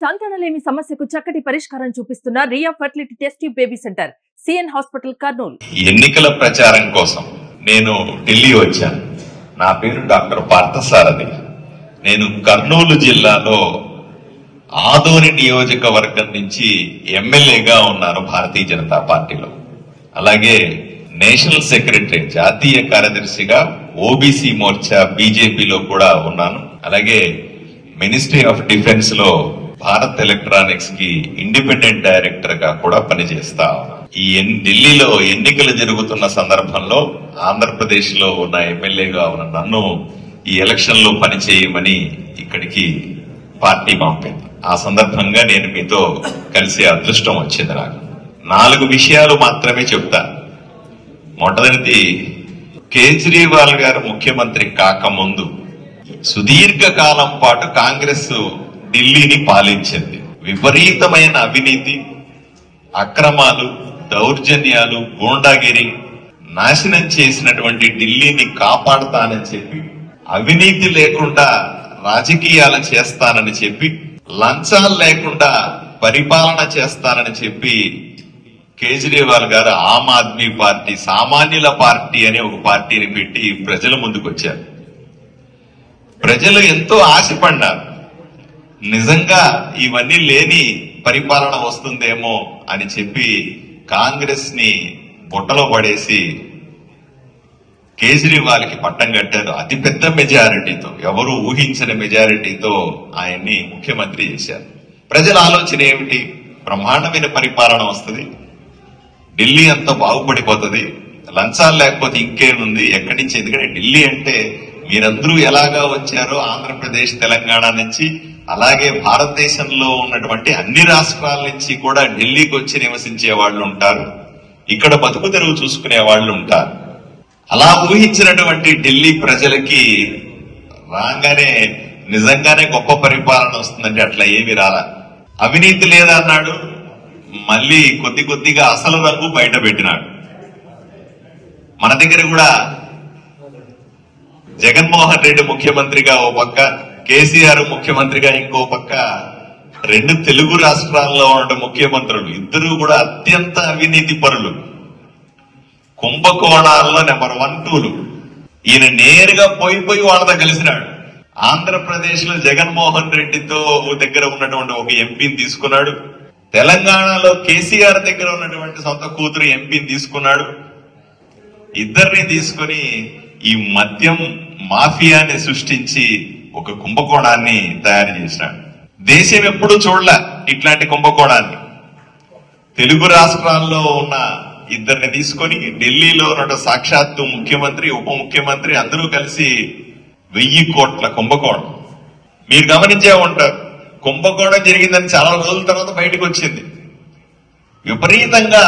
సంతానలేమి సమస్యకు చక్కటి పరిష్కారం చూపిస్తున్న Riya fertility test tube baby centre CN hospital Kurnool. ఎన్నికల ప్రచారం కోసం నేను ఢిల్లీ వచ్చాను. నా పేరు డాక్టర్ పార్థసారథి. నేను కర్నూలు జిల్లాలో ఆదోని నియోజకవర్గం నుంచి ఎమ్మెల్యేగా ఉన్నాను భారతీయ జనతా పార్టీలో. అలాగే నేషనల్ సెక్రటరీ జాతీయ కార్యదర్శిగా ఓబీసీ మోర్చా బీజేపీలో కూడా ఉన్నాను. అలాగే మినిస్ట్రీ ఆఫ్ డిఫెన్స్ లో భారత్ ఎలక్ట్రానిక్స్ కి ఇండిపెండెంట్ డైరెక్టర్ గా కూడా పనిచేస్తా ఉన్నాను. ఈ ఢిల్లీలో ఎన్నికలు జరుగుతున్న సందర్భంలో ఆంధ్రప్రదేశ్ లో ఉన్న ఎమ్మెల్యేగా ఉన్న నన్ను ఈ ఎలక్షన్ లో పనిచేయమని ఇక్కడికి పార్టీ పంపింది. ఆ సందర్భంగా నేను మీతో కలిసే అదృష్టం వచ్చింది. నాకు 4 విషయాలు మాత్రమే చెప్తా. మొదటిది, కేజ్రీవాల్ గారు ముఖ్యమంత్రి కాకముందు సుదీర్ఘకాలం పాటు కాంగ్రెస్ ఢిల్లీని పాలించింది. విపరీతమైన అవినీతి, అక్రమాలు, దౌర్జన్యాలు, గూండాగిరి నాశనం చేసినటువంటి ఢిల్లీని కాపాడుతానని చెప్పి, అవినీతి లేకుండా రాజకీయాలు చేస్తానని చెప్పి, లంచాలు లేకుండా పరిపాలన చేస్తానని చెప్పి కేజ్రీవాల్ గారు ఆమ్ ఆద్మీ పార్టీ, సామాన్యుల పార్టీ అనే ఒక పార్టీని పెట్టి ప్రజల ముందుకు వచ్చారు. ప్రజలు ఎంతో ఆశపడ్డారు. నిజంగా ఇవన్నీ లేని పరిపాలన వస్తుందేమో అని చెప్పి కాంగ్రెస్ ని బుట్టలో పడేసి కేజ్రీవాల్ కి పట్టం కట్టారు. అతిపెద్ద మెజారిటీతో, ఎవరు ఊహించిన మెజారిటీతో ఆయన్ని ముఖ్యమంత్రి చేశారు. ప్రజల ఆలోచన ఏమిటి? బ్రహ్మాండమైన పరిపాలన వస్తుంది, ఢిల్లీ అంతా బాగుపడిపోతుంది, లంచాలు లేకపోతే ఇంకేముంది, ఎక్కడి నుంచి? ఎందుకంటే ఢిల్లీ అంటే మీరందరూ ఎలాగా వచ్చారో ఆంధ్రప్రదేశ్, తెలంగాణ నుంచి, అలాగే భారతదేశంలో ఉన్నటువంటి అన్ని రాష్ట్రాల నుంచి కూడా ఢిల్లీకి వచ్చి నివసించే వాళ్ళు ఉంటారు, ఇక్కడ బతుకు తెరువు చూసుకునే వాళ్ళు ఉంటారు. అలా ఊహించినటువంటి ఢిల్లీ ప్రజలకి రాగానే నిజంగానే గొప్ప పరిపాలన వస్తుందంటే అట్లా ఏమి రాలా. అవినీతి లేదన్నాడు, మళ్ళీ కొద్ది కొద్దిగా అసలు రంగు బయట పెట్టినాడు. మన దగ్గర కూడా జగన్మోహన్ రెడ్డి ముఖ్యమంత్రిగా ఓ పక్క, కేసీఆర్ ముఖ్యమంత్రిగా ఇంకో పక్క, 2 తెలుగు రాష్ట్రాల్లో ఉన్న ముఖ్యమంత్రులు ఇద్దరు కూడా అత్యంత అవినీతి పరులు, కుంభకోణాల్లో నెంబర్ 1, 2లు. ఈయన నేరుగా పోయి వాళ్ళతో కలిసినాడు. ఆంధ్రప్రదేశ్ లో జగన్మోహన్ రెడ్డితో దగ్గర ఉన్నటువంటి ఒక ఎంపీని తీసుకున్నాడు. తెలంగాణలో కేసీఆర్ దగ్గర ఉన్నటువంటి సొంత కూతురు ఎంపీని తీసుకున్నాడు. ఇద్దరిని తీసుకుని ఈ మద్యం మాఫియాని సృష్టించి ఒక కుంభకోణాన్ని తయారు చేసినాడు. దేశం ఎప్పుడూ చూడలే ఇట్లాంటి కుంభకోణాన్ని. తెలుగు రాష్ట్రాల్లో ఉన్న ఇద్దరిని తీసుకొని ఢిల్లీలో ఉన్న సాక్షాత్తు ముఖ్యమంత్రి, ఉప ముఖ్యమంత్రి అందరూ కలిసి 1000 కోట్ల కుంభకోణం. మీరు గమనించే ఉంటారు, కుంభకోణం జరిగిందని చాలా రోజుల తర్వాత బయటకు వచ్చింది. విపరీతంగా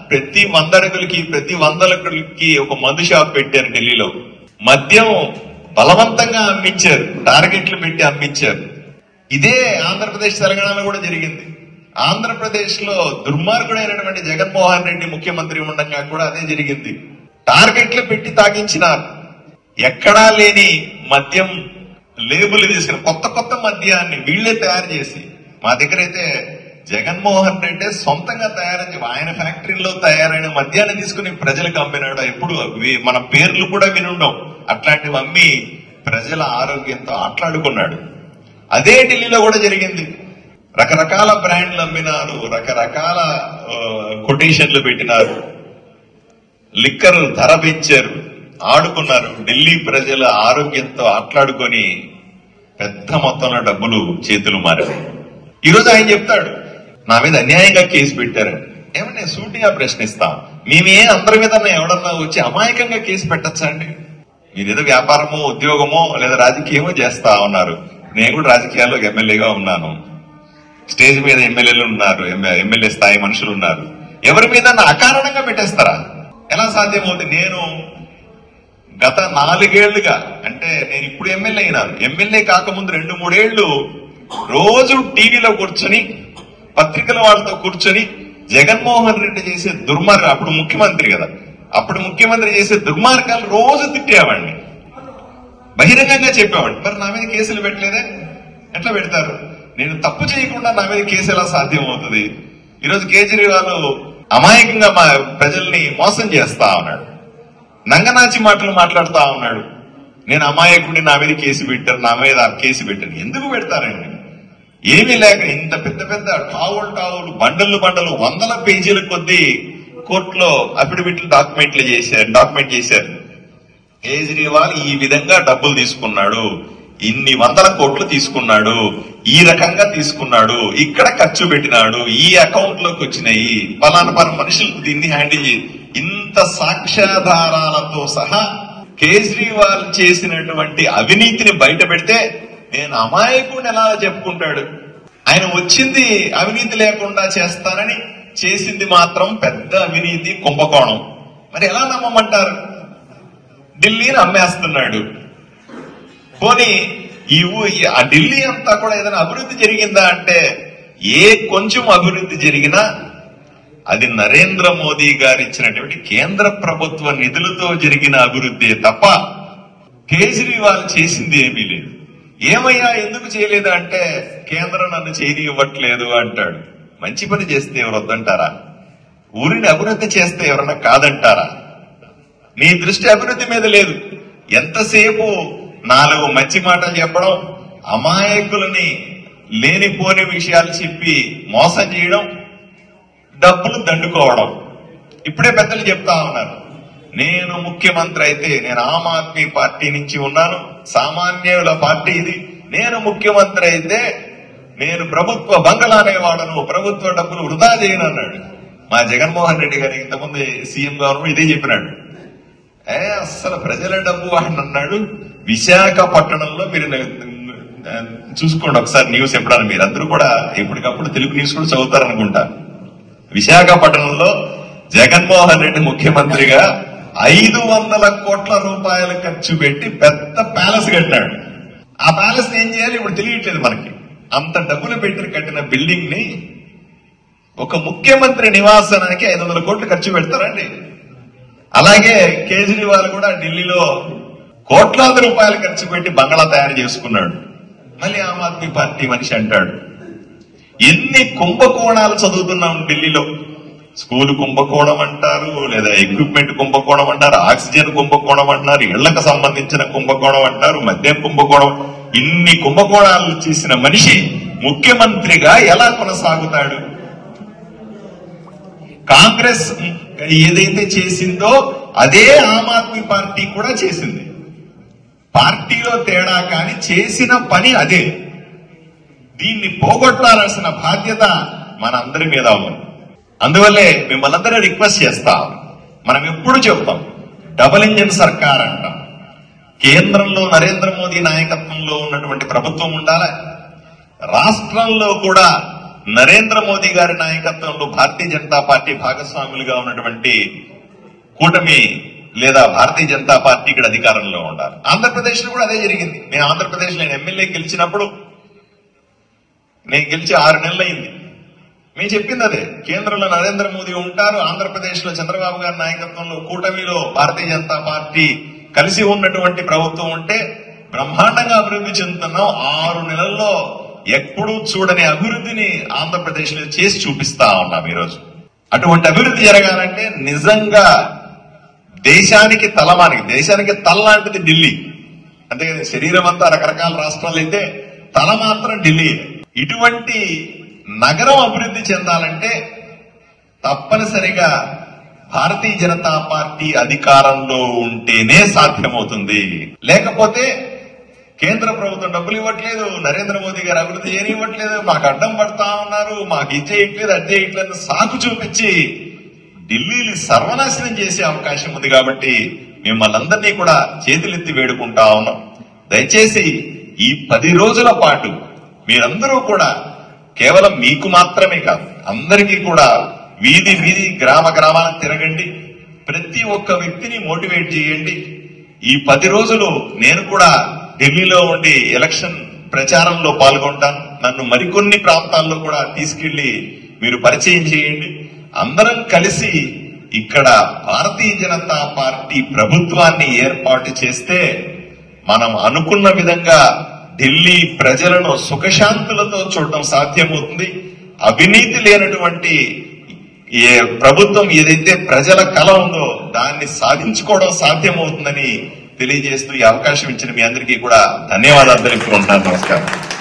ప్రతి 100 అడుగులకి, ప్రతి 100 అడుగులకి ఒక మందు షాప్ పెట్టారు ఢిల్లీలో. మద్యం బలవంతంగా అమ్మించారు, టార్గెట్లు పెట్టి అమ్మించారు. ఇదే ఆంధ్రప్రదేశ్, తెలంగాణలో కూడా జరిగింది. ఆంధ్రప్రదేశ్ లో దుర్మార్గుడైనటువంటి జగన్మోహన్ రెడ్డి ముఖ్యమంత్రి ఉండగా కూడా అదే జరిగింది. టార్గెట్లు పెట్టి తాగించినారు. ఎక్కడా లేని మద్యం లేబుల్ తీసుకుని కొత్త మద్యాన్ని వీళ్లే తయారు చేసి, మా దగ్గర అయితే జగన్మోహన్ రెడ్డి సొంతంగా తయారని ఆయన ఫ్యాక్టరీలో తయారైన మద్యాన్ని తీసుకుని ప్రజలకు అమ్మినాడు. ఎప్పుడు మన పేర్లు కూడా వినుండం. అట్లాంటివి అమ్మి ప్రజల ఆరోగ్యంతో ఆట్లాడుకున్నాడు. అదే ఢిల్లీలో కూడా జరిగింది. రకరకాల బ్రాండ్లు అమ్మినారు, రకరకాల కొటేషన్లు పెట్టినారు, లిక్కర్ ధర పెంచారు, ఆడుకున్నారు. ఢిల్లీ ప్రజల ఆరోగ్యంతో ఆట్లాడుకొని పెద్ద మొత్తంలో డబ్బులు చేతులు మారారు. ఈరోజు ఆయన చెప్తాడు, నా మీద అన్యాయంగా కేసు పెట్టారు. ఏమన్నా సూటిగా ప్రశ్నిస్తాం, మేమే అందరి మీద ఎవడన్నా వచ్చి అమాయకంగా కేసు పెట్టచ్చా అండి? మీరేదో వ్యాపారమో, ఉద్యోగమో లేదా రాజకీయమో చేస్తా ఉన్నారు. నేను కూడా రాజకీయాల్లో ఎమ్మెల్యేగా ఉన్నాను. స్టేజ్ మీద ఎమ్మెల్యేలు ఉన్నారు, ఎమ్మెల్యే స్థాయి మనుషులు ఉన్నారు. ఎవరి మీద అకారణంగా పెట్టేస్తారా? ఎలా సాధ్యమవుతుంది? నేను గత 4 ఏళ్లుగా, అంటే నేను ఇప్పుడు ఎమ్మెల్యే అయినాను, ఎమ్మెల్యే కాకముందు 2-3 ఏళ్లు రోజు టీవీలో కూర్చొని, పత్రికల వాళ్ళతో కూర్చొని జగన్మోహన్ రెడ్డి చేసే దుర్మార్గం, అప్పుడు ముఖ్యమంత్రి కదా, అప్పుడు ముఖ్యమంత్రి చేసే దుర్మార్గాలు రోజు తిట్టేవాడిని, బహిరంగంగా చెప్పేవాడిని. మరి నా మీద కేసులు పెట్టలేదే? ఎట్లా పెడతారు? నేను తప్పు చేయకుండా నా మీద కేసు ఎలా సాధ్యం అవుతుంది? ఈరోజు కేజ్రీవాల్ అమాయకంగా మా ప్రజల్ని మోసం చేస్తా ఉన్నాడు, నంగనాచి మాటలు మాట్లాడుతా ఉన్నాడు. నేను అమాయకుడిని, నా మీద కేసు పెట్టారు, నా మీద కేసు పెట్టారు. ఎందుకు పెడతారండి? ఏమీ లేక ఇంత పెద్ద పెద్ద టావులు బండలు వందల పేజీల కొద్దీ కోర్టులో అఫిడవిట్లు డాక్యుమెంట్ చేశారు. కేజ్రీవాల్ ఈ విధంగా డబ్బులు తీసుకున్నాడు, ఇన్ని వందల కోట్లు తీసుకున్నాడు, ఈ రకంగా తీసుకున్నాడు, ఇక్కడ ఖర్చు పెట్టినాడు, ఈ అకౌంట్ లోకి వచ్చినాయి, పలానా మనుషులు దీన్ని హ్యాండిల్ ఇంత సాక్ష్యాధారాలతో సహా కేజ్రీవాల్ చేసినటువంటి అవినీతిని బయట పెడితే నేను అమాయకుడిని ఎలా చెప్పుకుంటాడు? ఆయన వచ్చింది అవినీతి లేకుండా చేస్తానని, చేసింది మాత్రం పెద్ద అవినీతి కుంభకోణం. మరి ఎలా నమ్మమంటారు? ఢిల్లీని అమ్మేస్తున్నాడు. పోనీ ఆ ఢిల్లీ అంతా కూడా ఏదైనా అభివృద్ధి జరిగిందా అంటే కొంచెం అభివృద్ధి జరిగినా అది నరేంద్ర మోదీ గారు ఇచ్చినటువంటి కేంద్ర ప్రభుత్వ నిధులతో జరిగిన అభివృద్ధి తప్ప కేజ్రీవాల్ చేసింది ఏమీ లేదు. ఏమయ్యా ఎందుకు చేయలేదు అంటే కేంద్రం నన్ను చేయనివ్వట్లేదు అంటాడు. మంచి పని చేస్తే ఎవరు వద్దంటారా? ఊరిని అభివృద్ధి చేస్తే ఎవరన్నా కాదంటారా? నీ దృష్టి అభివృద్ధి మీద లేదు. ఎంతసేపు 4 మంచి మాటలు చెప్పడం, అమాయకులని లేనిపోని విషయాలు చెప్పి మోసం చేయడం, డబ్బులు దండుకోవడం. ఇప్పుడే పెద్దలు చెప్తా ఉన్నారు, నేను ముఖ్యమంత్రి అయితే, నేను ఆమ్ ఆద్మీ పార్టీ నుంచి ఉన్నాను, సామాన్యుల పార్టీ ఇది, నేను ముఖ్యమంత్రి అయితే నేను ప్రభుత్వ బంగళానే వాడను, ప్రభుత్వ డబ్బులు వృధా చేయను అన్నాడు. మా జగన్మోహన్ రెడ్డి గారు ఇంతకుముందు సీఎం గవర్నమెంట్ ఇదే చెప్పినాడు. అస్సలు ప్రజల డబ్బు వాడిని అన్నాడు. విశాఖపట్నంలో మీరు చూసుకోండి ఒకసారి న్యూస్, ఎప్పుడన్నా మీరు అందరూ కూడా ఎప్పటికప్పుడు తెలుగు న్యూస్ కూడా చదువుతారనుకుంటా. విశాఖపట్నంలో జగన్మోహన్ రెడ్డి ముఖ్యమంత్రిగా 500 కోట్ల రూపాయలు ఖర్చు పెట్టి పెద్ద ప్యాలెస్ కట్టాడు. ఆ ప్యాలెస్ ఏం చేయాలి ఇప్పుడు తెలియట్లేదు మనకి. అంత డబ్బులు పెట్టి కట్టిన బిల్డింగ్ ని ఒక ముఖ్యమంత్రి నివాసానికి 500 కోట్లు ఖర్చు పెడతారండి. అలాగే కేజ్రీవాల్ కూడా ఢిల్లీలో కోట్లాది రూపాయలు ఖర్చు పెట్టి బంగళా తయారు చేసుకున్నాడు. మళ్ళీ ఆమ్ ఆద్మీ పార్టీ మనిషి అంటాడు. ఎన్ని కుంభకోణాలు చదువుతున్నాం ఢిల్లీలో. స్కూల్ కుంభకోణం అంటారు, లేదా ఎక్విప్మెంట్ కుంభకోణం అంటారు, ఆక్సిజన్ కుంభకోణం అంటారు, ఇళ్లకు సంబంధించిన కుంభకోణం అంటారు, మద్యం కుంభకోణం. ఇన్ని కుంభకోణాలు చేసిన మనిషి ముఖ్యమంత్రిగా ఎలా కొనసాగుతాడు? కాంగ్రెస్ ఏదైతే చేసిందో అదే ఆమ్ ఆద్మీ పార్టీ కూడా చేసింది. పార్టీలో తేడా కానీ చేసిన పని అదే. దీన్ని పోగొట్టాల్సిన బాధ్యత మనందరి మీద ఉంది. అందువల్లే మిమ్మల్ని అందరూ రిక్వెస్ట్ చేస్తాం. మనం ఎప్పుడు చెప్తాం డబుల్ ఇంజిన్ సర్కార్ అంటాం. కేంద్రంలో నరేంద్ర మోదీ నాయకత్వంలో ఉన్నటువంటి ప్రభుత్వం ఉండాలి, రాష్ట్రంలో కూడా నరేంద్ర మోదీ గారి నాయకత్వంలో భారతీయ జనతా పార్టీ భాగస్వాములుగా ఉన్నటువంటి కూటమి లేదా భారతీయ జనతా పార్టీ ఇక్కడ అధికారంలో ఉండాలి. ఆంధ్రప్రదేశ్ లో కూడా అదే జరిగింది. నేను ఆంధ్రప్రదేశ్ నేను ఎమ్మెల్యే గెలిచినప్పుడు, నేను గెలిచి 6 నెలలు అయింది. మేము చెప్పింది అదే, కేంద్రంలో నరేంద్ర మోదీ ఉంటారు, ఆంధ్రప్రదేశ్ లో చంద్రబాబు గారి నాయకత్వంలో కూటమిలో భారతీయ జనతా పార్టీ కలిసి ఉన్నటువంటి ప్రభుత్వం ఉంటే బ్రహ్మాండంగా అభివృద్ధి చెందుతున్నాం. 6 నెలల్లో ఎప్పుడూ చూడని అభివృద్ధిని ఆంధ్రప్రదేశ్ లో చేసి చూపిస్తా ఉన్నాం ఈరోజు. అటువంటి అభివృద్ధి జరగాలంటే నిజంగా దేశానికి తల లాంటిది ఢిల్లీ. అంతే శరీరం అంతా రకరకాల రాష్ట్రాలు అయితే తల మాత్రం ఢిల్లీ. ఇటువంటి నగరం అభివృద్ధి చెందాలంటే తప్పనిసరిగా భారతీయ జనతా పార్టీ అధికారంలో ఉంటేనే సాధ్యమవుతుంది. లేకపోతే కేంద్ర ప్రభుత్వం డబ్బులు ఇవ్వట్లేదు, నరేంద్ర మోదీ గారు అభివృద్ధి చేయనివ్వట్లేదు, మాకు అడ్డం పడతా ఉన్నారు, మాకు ఇది చేయట్లేదు అది చేయట్లేదు సాకు చూపించి ఢిల్లీని సర్వనాశనం చేసే అవకాశం ఉంది. కాబట్టి మిమ్మల్ని అందరినీ కూడా చేతులెత్తి వేడుకుంటా ఉన్నాం. దయచేసి ఈ 10 రోజుల పాటు మీరందరూ కూడా కేవలం మీకు మాత్రమే కాదు అందరికీ కూడా వీధి గ్రామాలకు తిరగండి, ప్రతి ఒక్క వ్యక్తిని మోటివేట్ చేయండి. ఈ 10 రోజులు నేను కూడా ఢిల్లీలో ఉండి ఎలక్షన్ ప్రచారంలో పాల్గొంటాను. నన్ను మరికొన్ని ప్రాంతాల్లో కూడా తీసుకెళ్లి మీరు పరిచయం చేయండి. అందరం కలిసి ఇక్కడ భారతీయ జనతా పార్టీ ప్రభుత్వాన్ని ఏర్పాటు చేస్తే మనం అనుకున్న విధంగా ఢిల్లీ ప్రజలను సుఖశాంతులతో చూడటం సాధ్యమవుతుంది. అవినీతి లేనటువంటి ఏ ప్రభుత్వం ఏదైతే ప్రజల కల ఉందో దాన్ని సాధించుకోవడం సాధ్యమవుతుందని తెలియజేస్తూ ఈ అవకాశం ఇచ్చిన మీ అందరికీ కూడా ధన్యవాదాలు తెలుపుకుంటున్నాను. నమస్కారం.